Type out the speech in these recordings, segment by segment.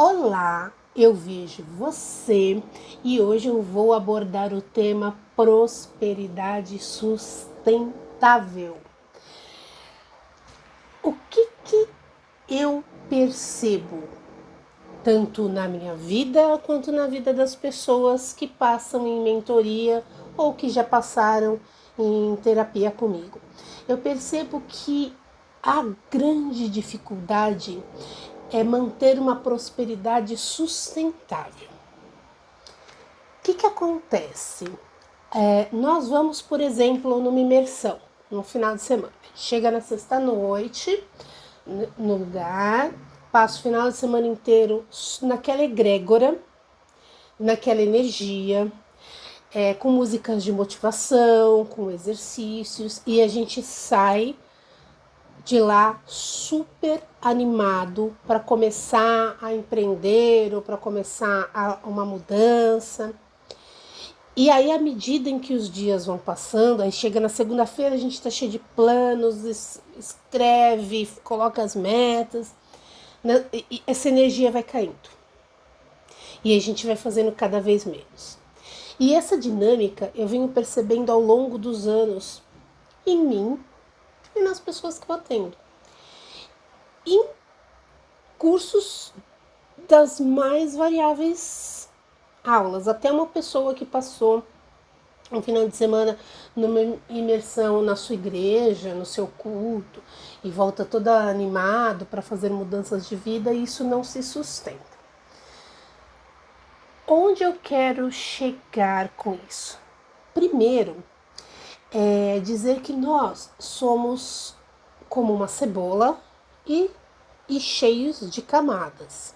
Olá, eu vejo você e hoje eu vou abordar o tema prosperidade sustentável. O que eu percebo, tanto na minha vida quanto na vida das pessoas que passam em mentoria ou que já passaram em terapia comigo? Eu percebo que a grande dificuldade é manter uma prosperidade sustentável. O que acontece? Nós vamos, por exemplo, numa imersão, no final de semana. Chega na sexta-noite, no lugar, passa o final de semana inteiro naquela egrégora, naquela energia, com músicas de motivação, com exercícios, e a gente sai de lá super animado para começar a empreender ou para começar uma mudança. E aí, à medida em que os dias vão passando, aí chega na segunda-feira, a gente está cheio de planos, escreve, coloca as metas, né? E essa energia vai caindo. E a gente vai fazendo cada vez menos. E essa dinâmica eu venho percebendo ao longo dos anos em mim e nas pessoas que eu atendo. Em cursos das mais variáveis aulas. Até uma pessoa que passou um final de semana numa imersão na sua igreja, no seu culto, e volta toda animado para fazer mudanças de vida, e isso não se sustenta. Onde eu quero chegar com isso? Primeiro, dizer que nós somos como uma cebola e cheios de camadas.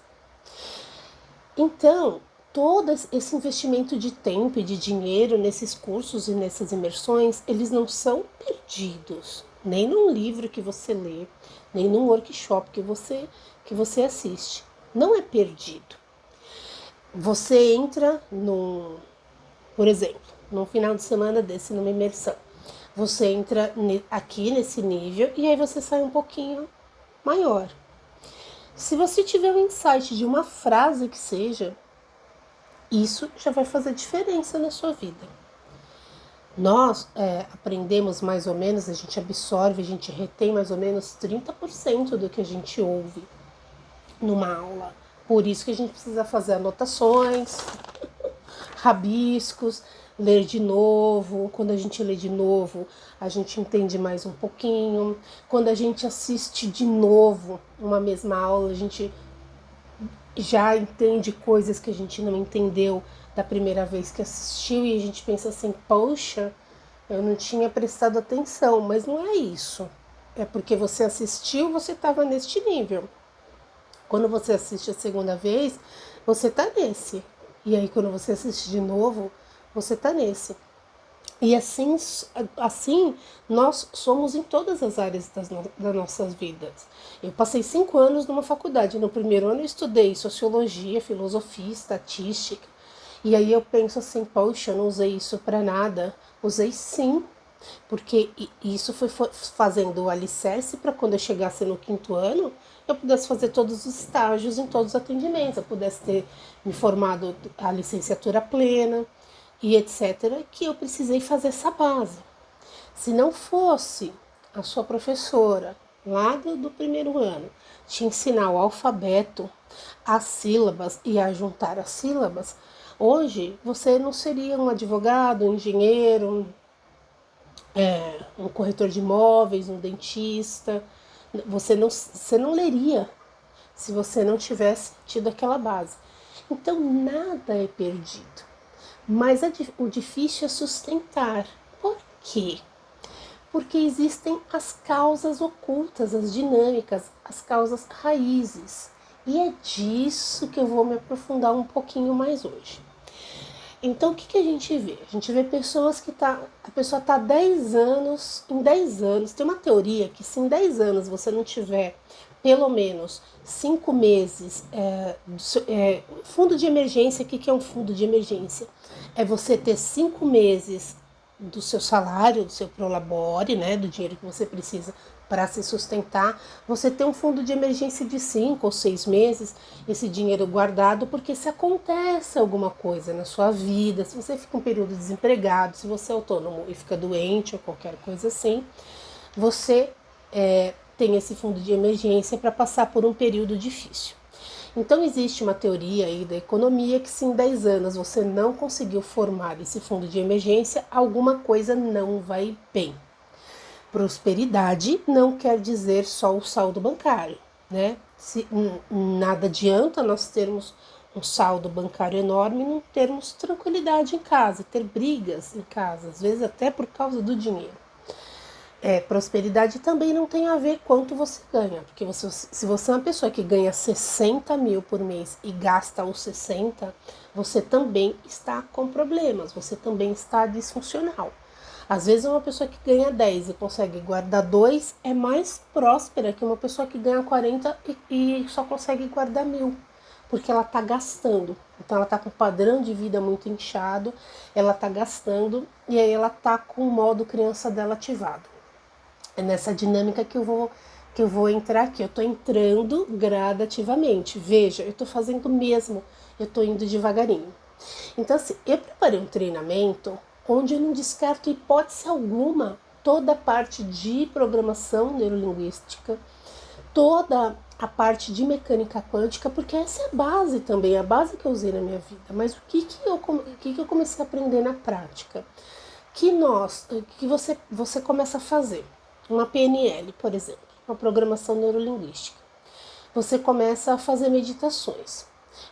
Então, todo esse investimento de tempo e de dinheiro nesses cursos e nessas imersões, eles não são perdidos, nem num livro que você lê, nem num workshop que você assiste. Não é perdido. Você entra por exemplo, num final de semana desse, numa imersão. Você entra aqui nesse nível e aí você sai um pouquinho maior. Se você tiver um insight de uma frase que seja, isso já vai fazer diferença na sua vida. Nós aprendemos mais ou menos, a gente absorve, a gente retém mais ou menos 30% do que a gente ouve numa aula. Por isso que a gente precisa fazer anotações, rabiscos, ler de novo. Quando a gente lê de novo, a gente entende mais um pouquinho. Quando a gente assiste de novo uma mesma aula, a gente já entende coisas que a gente não entendeu da primeira vez que assistiu e a gente pensa assim, poxa, eu não tinha prestado atenção, mas não é isso. É porque você assistiu, você estava neste nível. Quando você assiste a segunda vez, você está nesse. E aí quando você assiste de novo, você está nesse. E assim nós somos em todas as áreas das nossas vidas. Eu passei 5 anos numa faculdade. No primeiro ano eu estudei sociologia, filosofia, estatística. E aí eu penso assim, poxa, eu não usei isso para nada. Usei sim, porque isso foi fazendo o alicerce para quando eu chegasse no 5º ano, eu pudesse fazer todos os estágios em todos os atendimentos. Eu pudesse ter me formado a licenciatura plena e etc., que eu precisei fazer essa base. Se não fosse a sua professora lá do primeiro ano te ensinar o alfabeto, as sílabas e a juntar as sílabas, hoje você não seria um advogado, um engenheiro, um corretor de imóveis, um dentista. Você não leria se você não tivesse tido aquela base. Então nada é perdido. Mas o difícil é sustentar. Por quê? Porque existem as causas ocultas, as dinâmicas, as causas raízes. E é disso que eu vou me aprofundar um pouquinho mais hoje. Então, o que a gente vê? A gente vê pessoas que a pessoa está 10 anos, em 10 anos, tem uma teoria que se em 10 anos você não tiver pelo menos 5 meses, fundo de emergência, o que é um fundo de emergência? É você ter 5 meses do seu salário, do seu prolabore, né, do dinheiro que você precisa para se sustentar, você ter um fundo de emergência de 5 ou 6 meses, esse dinheiro guardado, porque se acontece alguma coisa na sua vida, se você fica um período desempregado, se você é autônomo e fica doente ou qualquer coisa assim, você tem esse fundo de emergência para passar por um período difícil. Então existe uma teoria aí da economia que se em 10 anos você não conseguiu formar esse fundo de emergência, alguma coisa não vai bem. Prosperidade não quer dizer só o saldo bancário, né? Nada adianta nós termos um saldo bancário enorme e não termos tranquilidade em casa, ter brigas em casa, às vezes até por causa do dinheiro. Prosperidade também não tem a ver quanto você ganha, porque se você é uma pessoa que ganha 60 mil por mês e gasta os 60, você também está com problemas, você também está disfuncional. Às vezes uma pessoa que ganha 10 e consegue guardar 2 é mais próspera que uma pessoa que ganha 40 e só consegue guardar 1.000, porque ela está gastando. Então ela está com um padrão de vida muito inchado, ela está gastando e aí ela está com o modo criança dela ativado. É nessa dinâmica que eu vou entrar aqui. Eu estou entrando gradativamente. Veja, eu estou fazendo mesmo, eu estou indo devagarinho. Então, assim, eu preparei um treinamento onde eu não descarto hipótese alguma toda a parte de programação neurolinguística, toda a parte de mecânica quântica, porque essa é a base também, a base que eu usei na minha vida. Mas o que eu comecei a aprender na prática? Que você começa a fazer uma PNL, por exemplo, uma programação neurolinguística. Você começa a fazer meditações.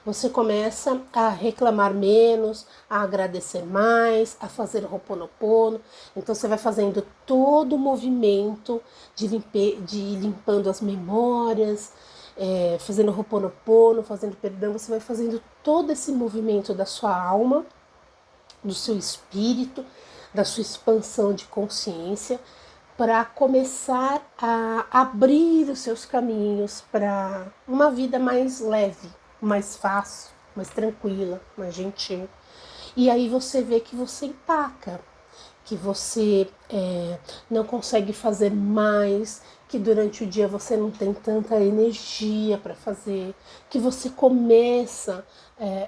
Você começa a reclamar menos, a agradecer mais, a fazer Ho'oponopono. Então você vai fazendo todo o movimento de limpando as memórias, fazendo Ho'oponopono, fazendo perdão. Você vai fazendo todo esse movimento da sua alma, do seu espírito, da sua expansão de consciência, para começar a abrir os seus caminhos para uma vida mais leve, mais fácil, mais tranquila, mais gentil. E aí você vê que você empaca, que você não consegue fazer mais, que durante o dia você não tem tanta energia para fazer, que você começa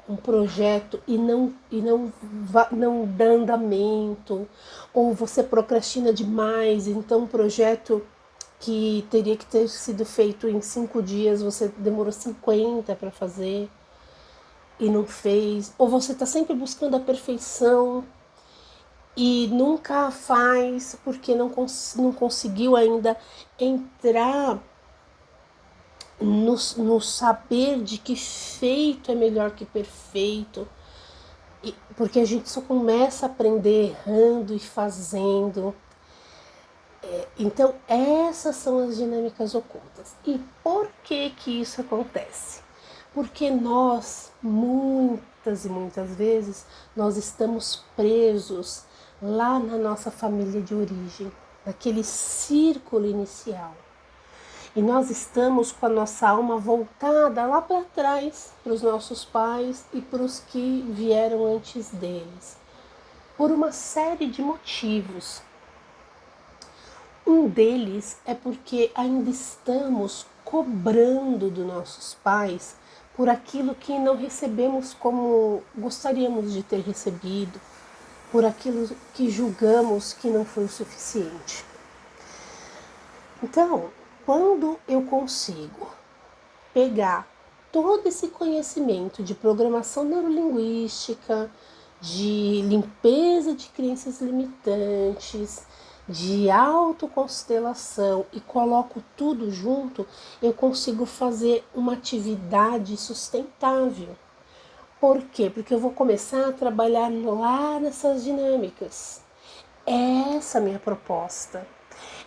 um projeto e não dá andamento, ou você procrastina demais, então um projeto que teria que ter sido feito em 5 dias, você demorou 50 para fazer e não fez, ou você está sempre buscando a perfeição e nunca faz porque não conseguiu ainda entrar no saber de que feito é melhor que perfeito, porque a gente só começa a aprender errando e fazendo. Então essas são as dinâmicas ocultas. E por que isso acontece? Porque nós, muitas e muitas vezes, nós estamos presos lá na nossa família de origem, naquele círculo inicial. E nós estamos com a nossa alma voltada lá para trás, para os nossos pais e para os que vieram antes deles, por uma série de motivos. Um deles é porque ainda estamos cobrando dos nossos pais por aquilo que não recebemos como gostaríamos de ter recebido, por aquilo que julgamos que não foi o suficiente. Então, quando eu consigo pegar todo esse conhecimento de programação neurolinguística, de limpeza de crenças limitantes, de autoconstelação e coloco tudo junto, eu consigo fazer uma atividade sustentável. Por quê? Porque eu vou começar a trabalhar lá nessas dinâmicas. Essa é a minha proposta.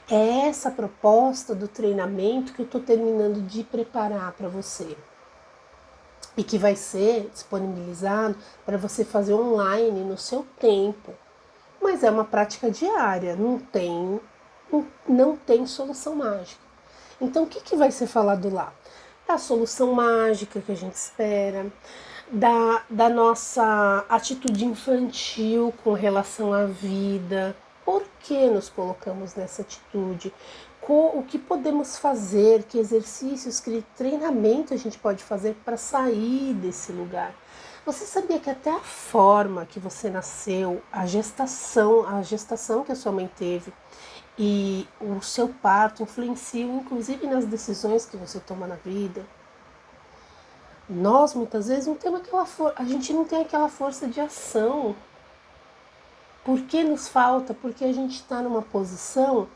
É essa a proposta do treinamento que eu estou terminando de preparar para você. E que vai ser disponibilizado para você fazer online no seu tempo. Mas é uma prática diária, não tem solução mágica. Então o que vai ser falado lá? Da solução mágica que a gente espera, da nossa atitude infantil com relação à vida. Por que nos colocamos nessa atitude? o que podemos fazer, que exercícios, que treinamento a gente pode fazer para sair desse lugar. Você sabia que até a forma que você nasceu, a gestação que a sua mãe teve e o seu parto influenciam inclusive nas decisões que você toma na vida? Nós muitas vezes não temos a gente não tem aquela força de ação. Por que nos falta? Porque a gente está numa posição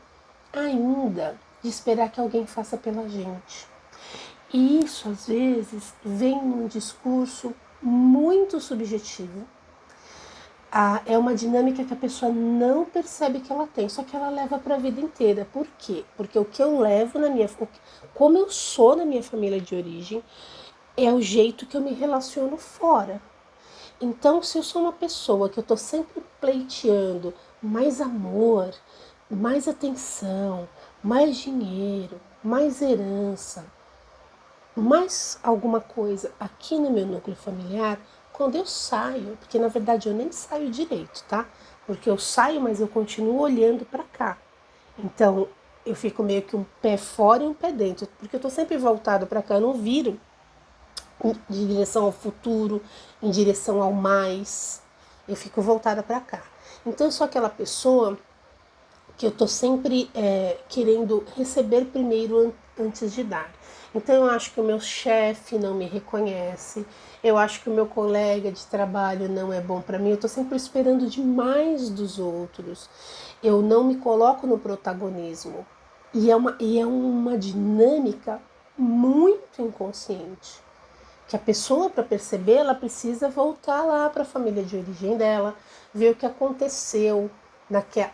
ainda de esperar que alguém faça pela gente. E isso, às vezes, vem num discurso muito subjetivo. É uma dinâmica que a pessoa não percebe que ela tem, só que ela leva para a vida inteira. Por quê? Porque o que eu levo como eu sou na minha família de origem, é o jeito que eu me relaciono fora. Então, se eu sou uma pessoa que eu estou sempre pleiteando mais amor, mais atenção, mais dinheiro, mais herança, mais alguma coisa aqui no meu núcleo familiar, quando eu saio, porque na verdade eu nem saio direito, tá? Porque eu saio, mas eu continuo olhando para cá. Então, eu fico meio que um pé fora e um pé dentro, porque eu tô sempre voltado para cá, eu não viro em direção ao futuro, em direção ao mais. Eu fico voltada para cá. Então eu sou aquela pessoa que eu tô sempre querendo receber primeiro antes de dar. Então eu acho que o meu chefe não me reconhece, eu acho que o meu colega de trabalho não é bom para mim, eu tô sempre esperando demais dos outros. Eu não me coloco no protagonismo. E é uma dinâmica muito inconsciente que a pessoa, para perceber, ela precisa voltar lá para a família de origem dela, ver o que aconteceu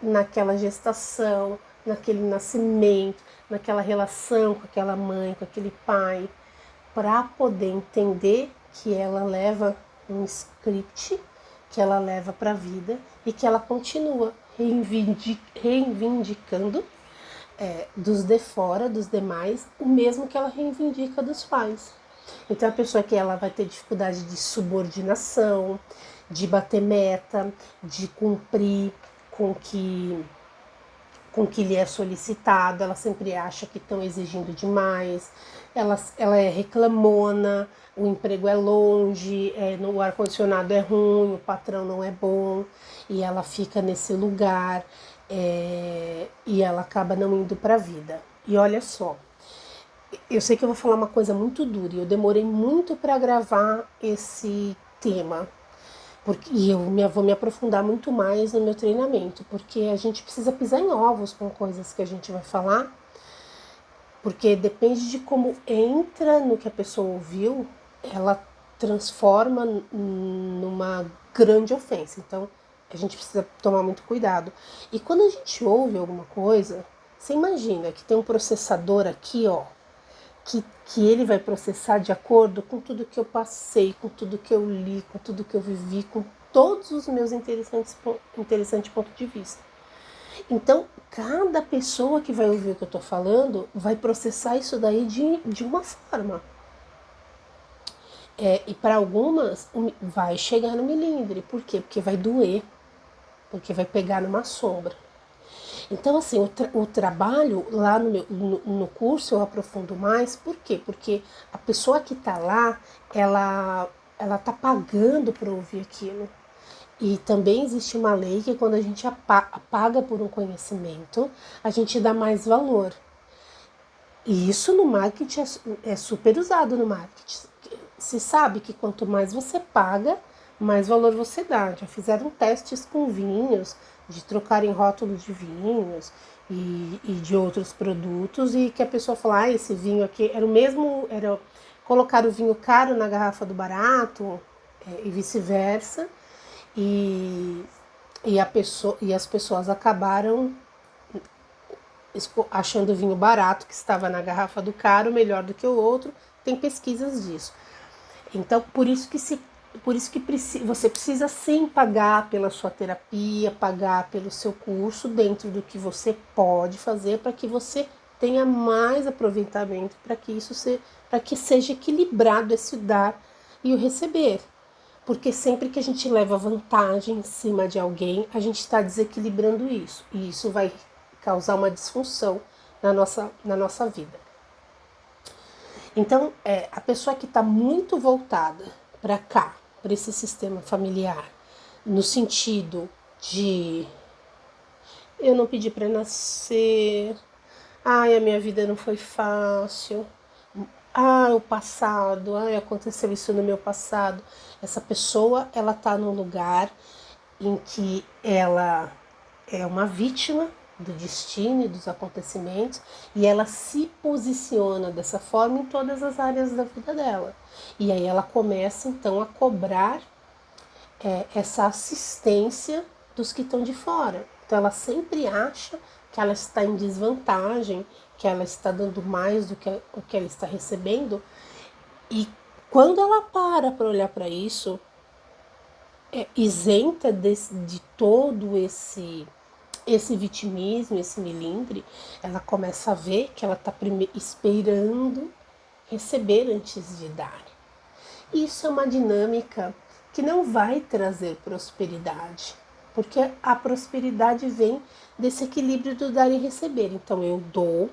naquela gestação, naquele nascimento, naquela relação com aquela mãe, com aquele pai, para poder entender que ela leva um script, que ela leva para a vida e que ela continua reivindicando dos de fora, dos demais, o mesmo que ela reivindica dos pais. Então a pessoa que ela vai ter dificuldade de subordinação, de bater meta, de cumprir com que lhe é solicitado, ela sempre acha que estão exigindo demais, ela é reclamona, o emprego é longe, o ar-condicionado é ruim, o patrão não é bom, e ela fica nesse lugar e ela acaba não indo para a vida. E olha só, eu sei que eu vou falar uma coisa muito dura, e eu demorei muito para gravar esse tema, e vou me aprofundar muito mais no meu treinamento, porque a gente precisa pisar em ovos com coisas que a gente vai falar, porque depende de como entra no que a pessoa ouviu, ela transforma numa grande ofensa. Então a gente precisa tomar muito cuidado. E quando a gente ouve alguma coisa, você imagina que tem um processador aqui, ó, que ele vai processar de acordo com tudo que eu passei, com tudo que eu li, com tudo que eu vivi, com todos os meus interessantes pontos de vista. Então, cada pessoa que vai ouvir o que eu estou falando vai processar isso daí de uma forma. E para algumas vai chegar no milímetro. Por quê? Porque vai doer, porque vai pegar numa sombra. Então, assim, o trabalho lá no curso eu aprofundo mais. Por quê? Porque a pessoa que está lá, ela está pagando para ouvir aquilo. E também existe uma lei que quando a gente paga por um conhecimento, a gente dá mais valor. E isso no marketing é super usado no marketing. Se sabe que quanto mais você paga, mais valor você dá. Já fizeram testes com vinhos, de trocarem rótulos de vinhos e de outros produtos, e que a pessoa fala, esse vinho aqui era o mesmo, colocar o vinho caro na garrafa do barato, e vice-versa, e as pessoas acabaram achando o vinho barato que estava na garrafa do caro melhor do que o outro. Tem pesquisas disso. Então, por isso que você precisa sim pagar pela sua terapia, pagar pelo seu curso dentro do que você pode fazer para que você tenha mais aproveitamento, para que seja equilibrado esse dar e o receber. Porque sempre que a gente leva vantagem em cima de alguém, a gente está desequilibrando isso. E isso vai causar uma disfunção na nossa vida. Então, a pessoa que está muito voltada para cá, para esse sistema familiar, no sentido de eu não pedi para nascer, ai, a minha vida não foi fácil, o passado, aconteceu isso no meu passado. Essa pessoa, ela está num lugar em que ela é uma vítima do destino e dos acontecimentos e ela se posiciona dessa forma em todas as áreas da vida dela. E aí ela começa então a cobrar essa assistência dos que estão de fora. Então ela sempre acha que ela está em desvantagem, que ela está dando mais do que o que ela está recebendo. E quando ela para olhar para isso, isenta de todo esse vitimismo, esse melindre, ela começa a ver que ela está esperando receber antes de dar. Isso é uma dinâmica que não vai trazer prosperidade, porque a prosperidade vem desse equilíbrio do dar e receber. Então eu dou,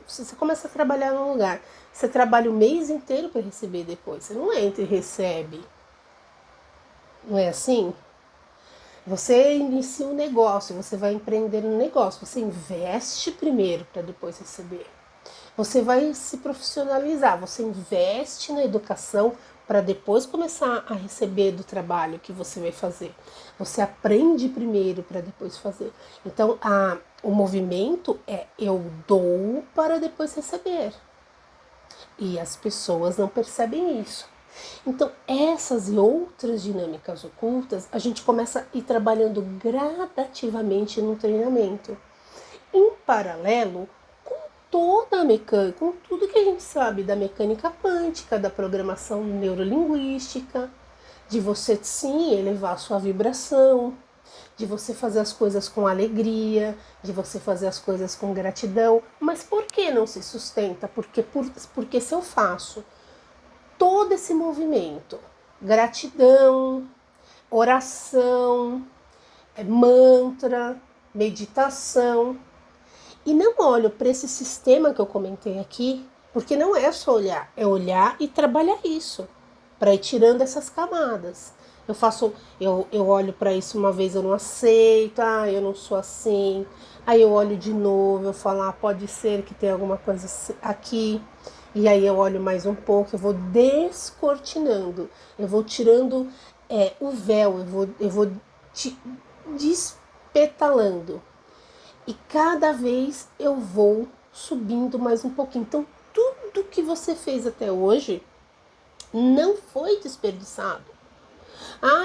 se você começa a trabalhar num lugar, você trabalha o mês inteiro para receber depois, você não entra e recebe. Não é assim? Você inicia um negócio, você vai empreender um negócio, você investe primeiro para depois receber. Você vai se profissionalizar, você investe na educação para depois começar a receber do trabalho que você vai fazer. Você aprende primeiro para depois fazer. Então, o movimento é eu dou para depois receber. E as pessoas não percebem isso. Então, essas e outras dinâmicas ocultas, a gente começa a ir trabalhando gradativamente no treinamento. Em paralelo, com toda a mecânica, com tudo que a gente sabe da mecânica quântica, da programação neurolinguística, de você sim elevar a sua vibração, de você fazer as coisas com alegria, de você fazer as coisas com gratidão. Mas por que não se sustenta? Porque se eu faço todo esse movimento, gratidão, oração, mantra, meditação, e não olho para esse sistema que eu comentei aqui, porque não é só olhar, é olhar e trabalhar isso, para ir tirando essas camadas. Eu olho para isso uma vez, eu não aceito, eu não sou assim. Aí eu olho de novo, eu falo, pode ser que tenha alguma coisa aqui. E aí eu olho mais um pouco, eu vou descortinando, eu vou tirando o véu, eu vou despetalando. E cada vez eu vou subindo mais um pouquinho. Então tudo que você fez até hoje não foi desperdiçado.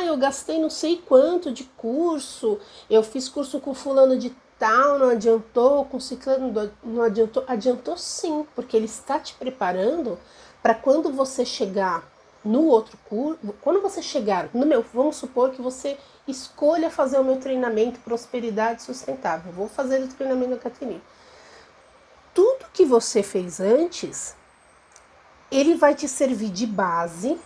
Eu gastei não sei quanto de curso, eu fiz curso com fulano de tal, não adiantou, com ciclano não adiantou. Adiantou sim, porque ele está te preparando para quando você chegar no outro curso, quando você chegar no meu, vamos supor que você escolha fazer o meu treinamento Prosperidade Sustentável, vou fazer o treinamento da Caterine. Tudo que você fez antes, ele vai te servir de base,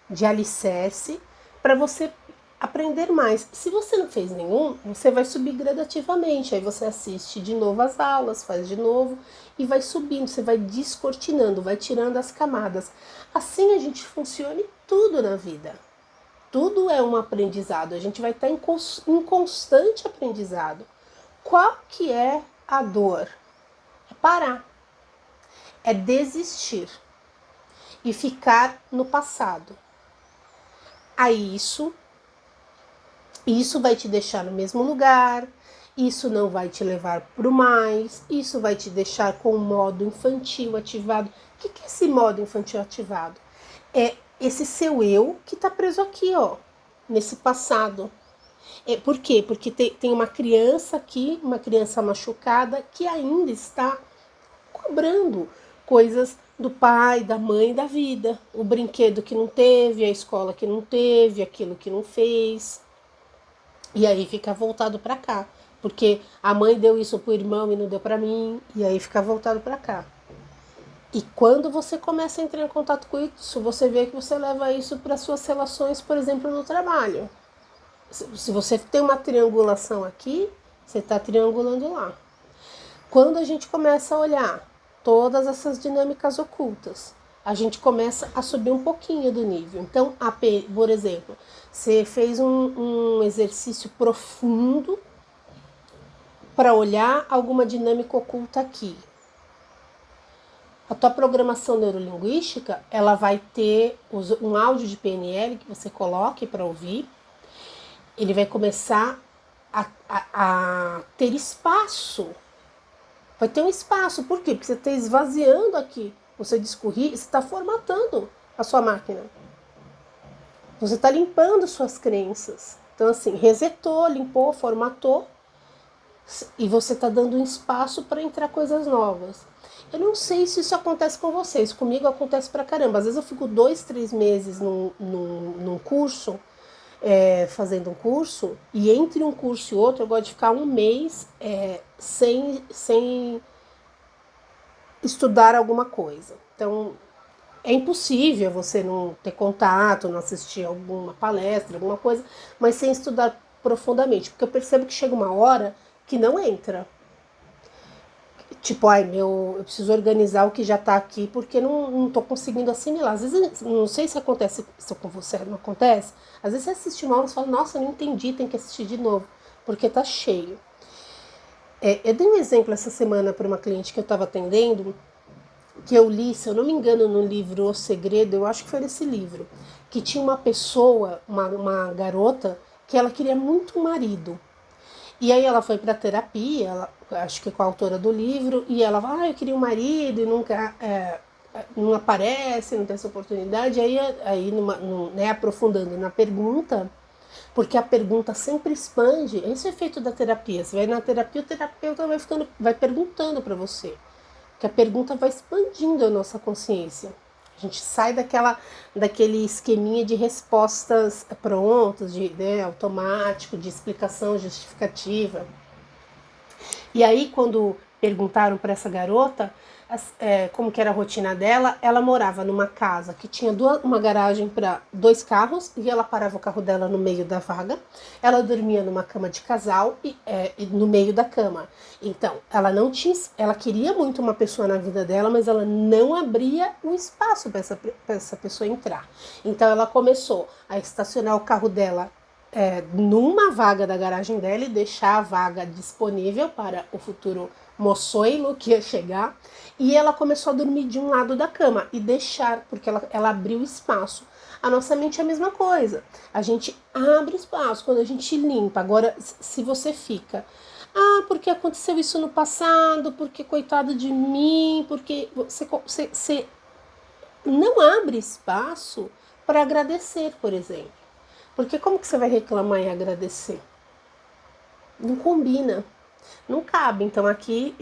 de alicerce, para você aprender mais. Se você não fez nenhum, você vai subir gradativamente. Aí você assiste de novo as aulas, faz de novo e vai subindo. Você vai descortinando, vai tirando as camadas. Assim a gente funciona em tudo na vida. Tudo é um aprendizado. A gente vai estar em constante aprendizado. Qual que é a dor? É parar. É desistir. E ficar no passado. Aí isso vai te deixar no mesmo lugar, isso não vai te levar para o mais, isso vai te deixar com o modo infantil ativado. O que é esse modo infantil ativado? É esse seu eu que está preso aqui, nesse passado. Por quê? Porque tem uma criança aqui, uma criança machucada, que ainda está cobrando coisas do pai, da mãe, da vida. O brinquedo que não teve, a escola que não teve, aquilo que não fez. E aí fica voltado para cá. Porque a mãe deu isso pro irmão e não deu para mim. E aí fica voltado para cá. E quando você começa a entrar em contato com isso, você vê que você leva isso para suas relações, por exemplo, no trabalho. Se você tem uma triangulação aqui, você está triangulando lá. Quando a gente começa a olhar todas essas dinâmicas ocultas, a gente começa a subir um pouquinho do nível. Então, por exemplo, você fez um exercício profundo para olhar alguma dinâmica oculta aqui. A tua programação neurolinguística, ela vai ter um áudio de PNL que você coloque para ouvir. Ele vai começar a ter espaço. Vai ter um espaço. Por quê? Porque você está esvaziando aqui o seu disco rígido, você está formatando a sua máquina. Você está limpando suas crenças. Então, assim, resetou, limpou, formatou. E você está dando um espaço para entrar coisas novas. Eu não sei se isso acontece com vocês. Comigo acontece pra caramba. Às vezes eu fico 2, 3 meses num curso, fazendo um curso, e entre um curso e outro eu gosto de ficar um mês sem estudar alguma coisa. Então, é impossível você não ter contato, não assistir alguma palestra, alguma coisa, mas sem estudar profundamente. Porque eu percebo que chega uma hora que não entra. Tipo, eu preciso organizar o que já tá aqui porque não tô conseguindo assimilar. Às vezes, não sei se acontece isso com você, não acontece. Às vezes você assiste uma aula e fala, nossa, eu não entendi, tem que assistir de novo, porque tá cheio. Eu dei um exemplo essa semana para uma cliente que eu estava atendendo, que eu li, se eu não me engano, no livro O Segredo, eu acho que foi nesse livro, que tinha uma pessoa, uma garota, que ela queria muito um marido. E aí ela foi para terapia, acho que com a autora do livro, e ela fala, eu queria um marido e nunca não aparece, não tem essa oportunidade. Aí aprofundando na pergunta, porque a pergunta sempre expande, esse é o efeito da terapia. Você vai na terapia, o terapeuta vai perguntando para você, que a pergunta vai expandindo a nossa consciência. A gente sai daquele esqueminha de respostas prontas, automático, de explicação justificativa. E aí, quando perguntaram para essa garota como que era a rotina dela, ela morava numa casa que tinha uma garagem para 2 carros, e ela parava o carro dela no meio da vaga. Ela dormia numa cama de casal e no meio da cama. Então, ela queria muito uma pessoa na vida dela, mas ela não abria um espaço para essa pessoa entrar. Então, ela começou a estacionar o carro dela numa vaga da garagem dela e deixar a vaga disponível para o futuro moçoilo que ia chegar. E ela começou a dormir de um lado da cama e deixar, porque ela abriu espaço. A nossa mente é a mesma coisa. A gente abre espaço quando a gente limpa. Agora, se você fica, porque aconteceu isso no passado, porque coitado de mim, porque você não abre espaço para agradecer, por exemplo. Porque como que você vai reclamar e agradecer? Não combina, não cabe. Então aqui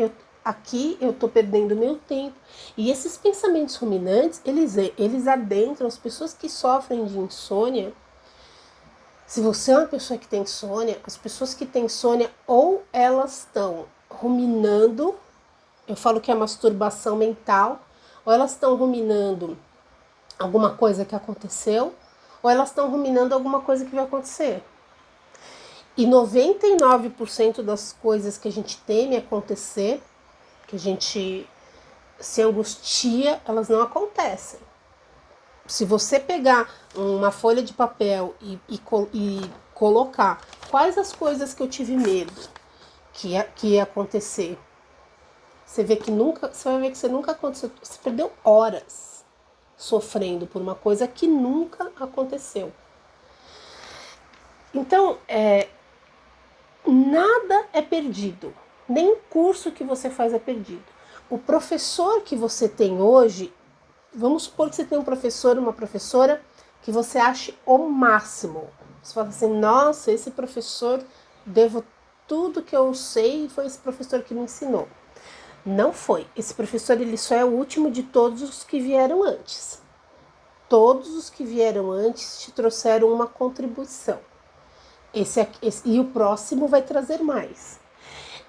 eu tô perdendo meu tempo. E esses pensamentos ruminantes, eles adentram as pessoas que sofrem de insônia. Se você é uma pessoa que tem insônia, as pessoas que têm insônia, ou elas estão ruminando, eu falo que é masturbação mental, ou elas estão ruminando alguma coisa que aconteceu, ou elas estão ruminando alguma coisa que vai acontecer. E 99% das coisas que a gente teme acontecer, que a gente se angustia, elas não acontecem. Se você pegar uma folha de papel e colocar quais as coisas que eu tive medo que ia acontecer, você vai ver que você nunca aconteceu, você perdeu horas sofrendo por uma coisa que nunca aconteceu. Então, nada é perdido, nem curso que você faz é perdido. O professor que você tem hoje, vamos supor que você tem um professor, uma professora que você ache o máximo. Você fala assim, nossa, esse professor, devo tudo que eu sei, foi esse professor que me ensinou. Não foi. Esse professor, ele só é o último de todos os que vieram antes. Todos os que vieram antes te trouxeram uma contribuição. E o próximo vai trazer mais.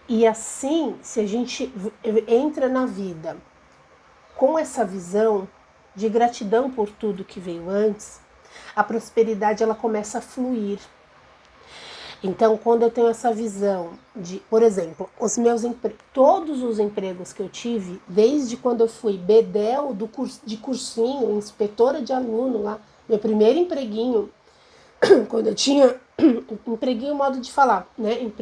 E assim, se a gente entra na vida com essa visão de gratidão por tudo que veio antes, a prosperidade ela começa a fluir. Então, quando eu tenho essa visão de, por exemplo, todos os empregos que eu tive, desde quando eu fui bedel de cursinho, inspetora de aluno lá, meu primeiro empreguinho, quando eu tinha empreguinho, modo de falar, né?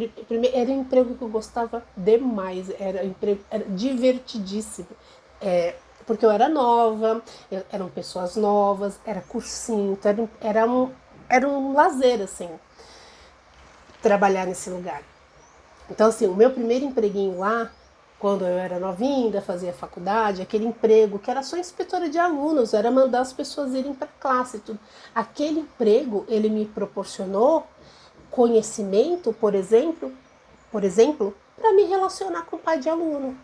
Era um emprego que eu gostava demais, era divertidíssimo. Porque eu era nova, eram pessoas novas, era cursinho, então era um lazer, assim, trabalhar nesse lugar. Então, assim, o meu primeiro empreguinho lá, quando eu era novinha, ainda fazia faculdade, aquele emprego que era só inspetora de alunos, era mandar as pessoas irem para classe e tudo. Aquele emprego, ele me proporcionou conhecimento, por exemplo, para me relacionar com pai de aluno,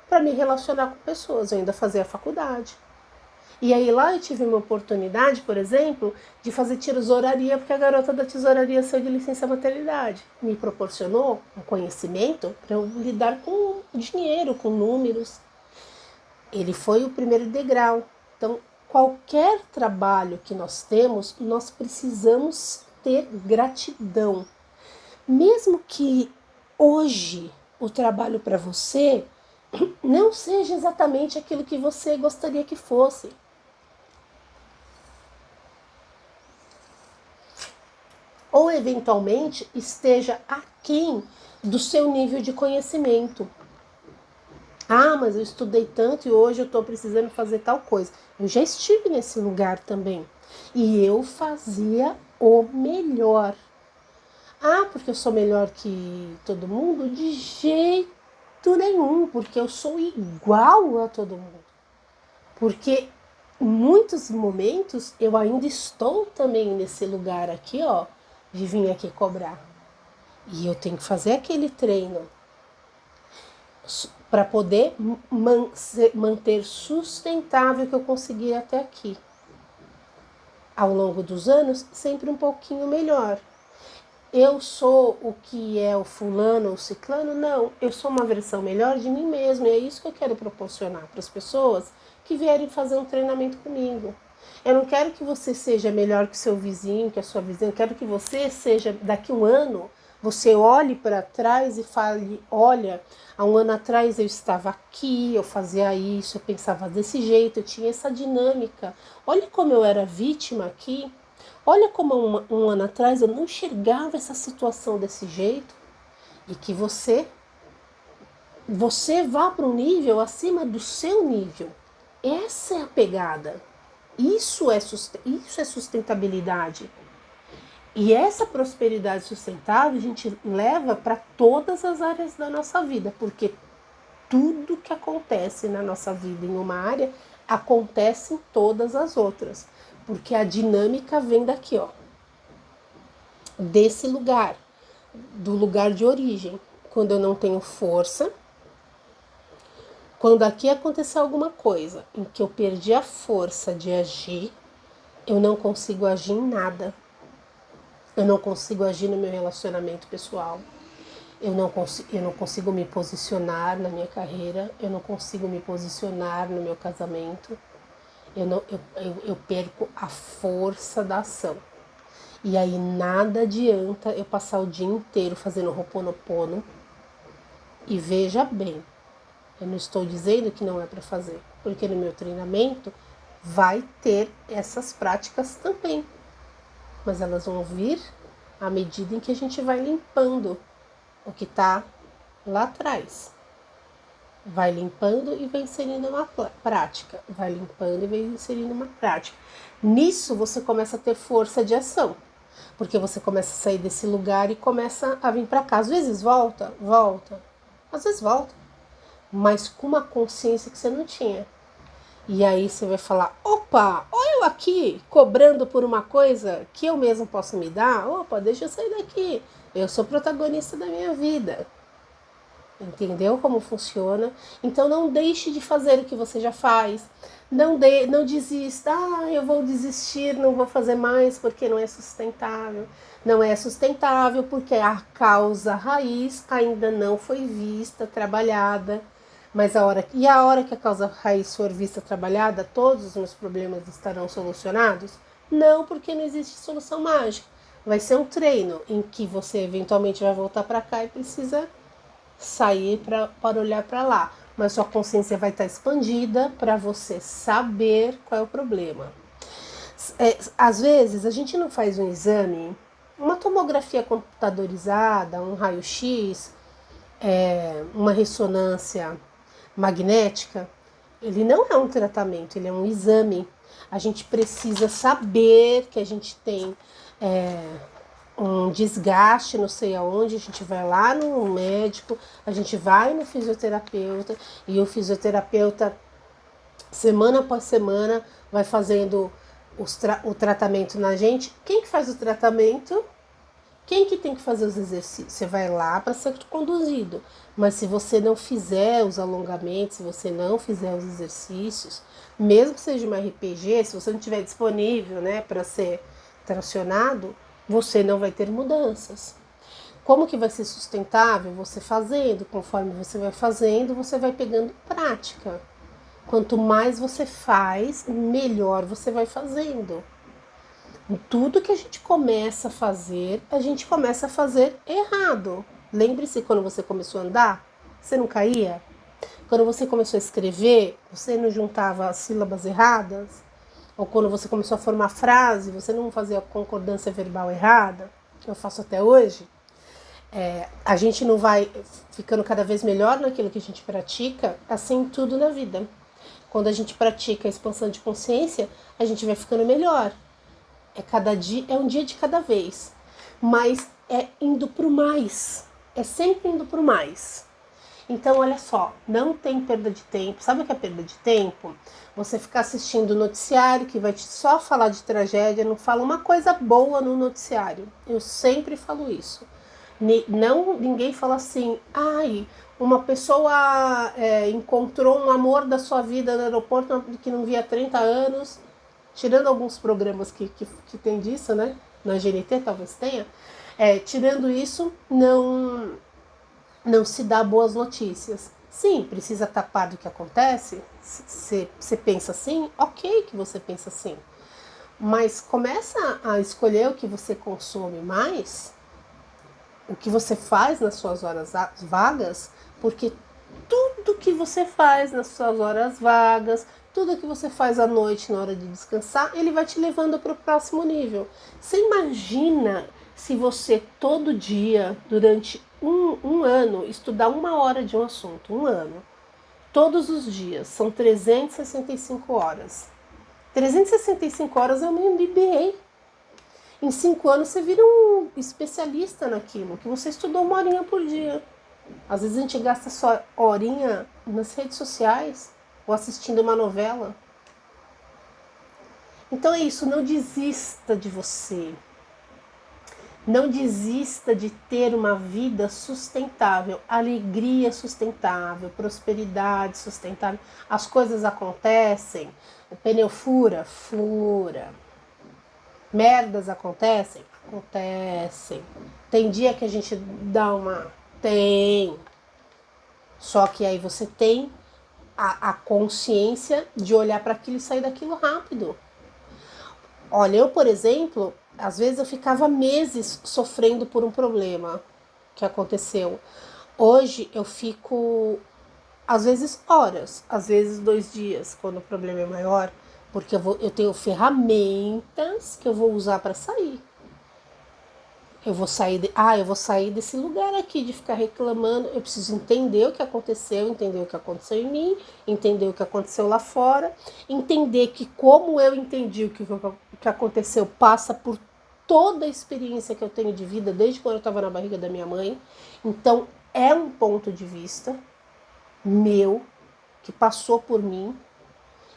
para me relacionar com pessoas. Eu ainda fazia faculdade. E aí lá eu tive uma oportunidade, por exemplo, de fazer tesouraria, porque a garota da tesouraria saiu de licença maternidade. Me proporcionou um conhecimento para eu lidar com dinheiro, com números. Ele foi o primeiro degrau. Então, qualquer trabalho que nós temos, nós precisamos ter gratidão. Mesmo que hoje o trabalho para você não seja exatamente aquilo que você gostaria que fosse. Ou eventualmente esteja aquém do seu nível de conhecimento. Ah, mas eu estudei tanto e hoje eu estou precisando fazer tal coisa. Eu já estive nesse lugar também. E eu fazia o melhor. Ah, porque eu sou melhor que todo mundo? De jeito nenhum, porque eu sou igual a todo mundo. Porque em muitos momentos eu ainda estou também nesse lugar aqui, ó, de vir aqui cobrar. E eu tenho que fazer aquele treino para poder manter sustentável o que eu consegui até aqui. Ao longo dos anos, sempre um pouquinho melhor. Eu sou o que é o fulano ou o ciclano? Não, eu sou uma versão melhor de mim mesmo. E é isso que eu quero proporcionar para as pessoas que vierem fazer um treinamento comigo. Eu não quero que você seja melhor que seu vizinho, que a sua vizinha. Eu quero que você seja, daqui a um ano, você olhe para trás e fale, olha, há um ano atrás eu estava aqui, eu fazia isso, eu pensava desse jeito, eu tinha essa dinâmica. Olha como eu era vítima aqui. Olha como um ano atrás eu não enxergava essa situação desse jeito. E que você vá para um nível acima do seu nível. Essa é a pegada. Isso é sustentabilidade. E essa prosperidade sustentável a gente leva para todas as áreas da nossa vida, porque tudo que acontece na nossa vida em uma área acontece em todas as outras, porque a dinâmica vem daqui, ó, desse lugar, do lugar de origem. Quando eu não tenho força, quando aqui aconteceu alguma coisa em que eu perdi a força de agir, eu não consigo agir em nada. Eu não consigo agir no meu relacionamento pessoal. Eu não consigo me posicionar na minha carreira. Eu não consigo me posicionar no meu casamento. Eu perco a força da ação. E aí nada adianta eu passar o dia inteiro fazendo Ho'oponopono. E veja bem, eu não estou dizendo que não é para fazer, porque no meu treinamento vai ter essas práticas também. Mas elas vão vir à medida em que a gente vai limpando o que está lá atrás. Vai limpando e vai inserindo uma prática. Vai limpando e vai inserindo uma prática. Nisso você começa a ter força de ação. Porque você começa a sair desse lugar e começa a vir para cá. Às vezes volta. Às vezes volta. Mas com uma consciência que você não tinha. E aí você vai falar, opa, olha eu aqui cobrando por uma coisa que eu mesmo posso me dar. Opa, deixa eu sair daqui. Eu sou protagonista da minha vida. Entendeu como funciona? Então não deixe de fazer o que você já faz. Não desista. Ah, eu vou desistir, não vou fazer mais porque não é sustentável. Não é sustentável porque a causa raiz ainda não foi vista, trabalhada. Mas a hora que a causa raiz for vista, trabalhada, todos os meus problemas estarão solucionados? Não, porque não existe solução mágica. vai ser um treino em que você eventualmente vai voltar para cá e precisa sair para olhar para lá. Mas sua consciência vai estar expandida para você saber qual é o problema. Às vezes a gente não faz um exame, uma tomografia computadorizada, um raio-x, uma ressonância magnética. Ele não é um tratamento, ele é um exame. A gente precisa saber que a gente tem um desgaste, não sei aonde, a gente vai lá no médico, a gente vai no fisioterapeuta e o fisioterapeuta, semana após semana, vai fazendo o tratamento na gente. Quem que faz o tratamento? Quem que tem que fazer os exercícios? Você vai lá para ser conduzido. Mas se você não fizer os alongamentos, se você não fizer os exercícios, mesmo que seja uma RPG, se você não estiver disponível, né, para ser tracionado, você não vai ter mudanças. Como que vai ser sustentável? Você fazendo, conforme você vai fazendo, você vai pegando prática. Quanto mais você faz, melhor você vai fazendo. Tudo que a gente começa a fazer errado. Lembre-se quando você começou a andar, você não caía? Quando você começou a escrever, você não juntava as sílabas erradas? Ou quando você começou a formar frase, você não fazia a concordância verbal errada? Que eu faço até hoje. A gente não vai ficando cada vez melhor naquilo que a gente pratica, assim tudo na vida. Quando a gente pratica a expansão de consciência, a gente vai ficando melhor. Cada dia, é um dia de cada vez, mas é indo pro mais, é sempre indo pro mais. Então, olha só, não tem perda de tempo. Sabe o que é perda de tempo? Você ficar assistindo o noticiário que vai só falar de tragédia, não fala uma coisa boa no noticiário. Eu sempre falo isso. Ninguém fala assim, ai, uma pessoa encontrou um amor da sua vida no aeroporto que não via há 30 anos, tirando alguns programas que tem disso, né? Na GNT talvez tenha. Tirando isso, não se dá boas notícias. Sim, precisa tapar do que acontece. Você pensa assim, ok que você pensa assim. Mas começa a escolher o que você consome mais, o que você faz nas suas horas vagas, porque tudo que você faz nas suas horas vagas, tudo que você faz à noite na hora de descansar, ele vai te levando para o próximo nível. Você imagina se você todo dia, durante um ano, estudar 1 hora de um assunto, 1 ano, todos os dias, são 365 horas. 365 horas é um MBA. Em 5 anos você vira um especialista naquilo, que você estudou 1 horinha por dia. Às vezes a gente gasta só horinha nas redes sociais ou assistindo uma novela. Então é isso, não desista de você. Não desista de ter uma vida sustentável, alegria sustentável, prosperidade sustentável. As coisas acontecem, o pneu fura, fura. Merdas acontecem? Acontecem. Tem dia que a gente dá uma... Tem. Só que aí você tem a consciência de olhar para aquilo e sair daquilo rápido. Olha, eu, por exemplo, às vezes eu ficava meses sofrendo por um problema que aconteceu. Hoje eu fico, às vezes, horas, às vezes 2 dias, quando o problema é maior, porque eu tenho ferramentas que eu vou usar para sair. Eu vou sair desse lugar aqui de ficar reclamando. Eu preciso entender o que aconteceu, entender o que aconteceu em mim, entender o que aconteceu lá fora, entender que como eu entendi o que aconteceu passa por toda a experiência que eu tenho de vida desde quando eu estava na barriga da minha mãe. Então é um ponto de vista meu que passou por mim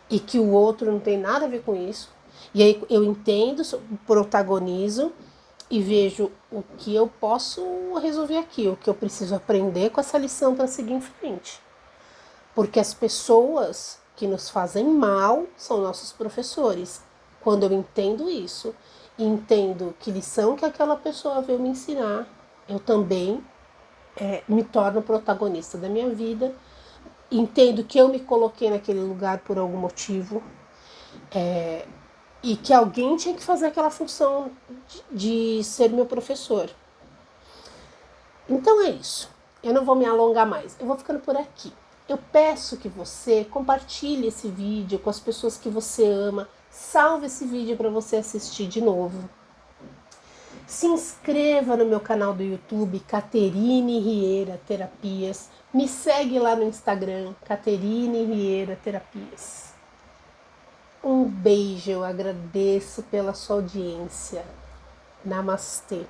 e que o outro não tem nada a ver com isso. E aí eu entendo, protagonizo e vejo o que eu posso resolver aqui, o que eu preciso aprender com essa lição para seguir em frente. Porque as pessoas que nos fazem mal são nossos professores. Quando eu entendo isso, e entendo que lição que aquela pessoa veio me ensinar, eu também me torno protagonista da minha vida, entendo que eu me coloquei naquele lugar por algum motivo, e que alguém tinha que fazer aquela função de ser meu professor. Então é isso. Eu não vou me alongar mais. Eu vou ficando por aqui. Eu peço que você compartilhe esse vídeo com as pessoas que você ama. Salve esse vídeo para você assistir de novo. Se inscreva no meu canal do YouTube, Caterine Rieira Terapias. Me segue lá no Instagram, Caterine Rieira Terapias. Um beijo, eu agradeço pela sua audiência. Namastê.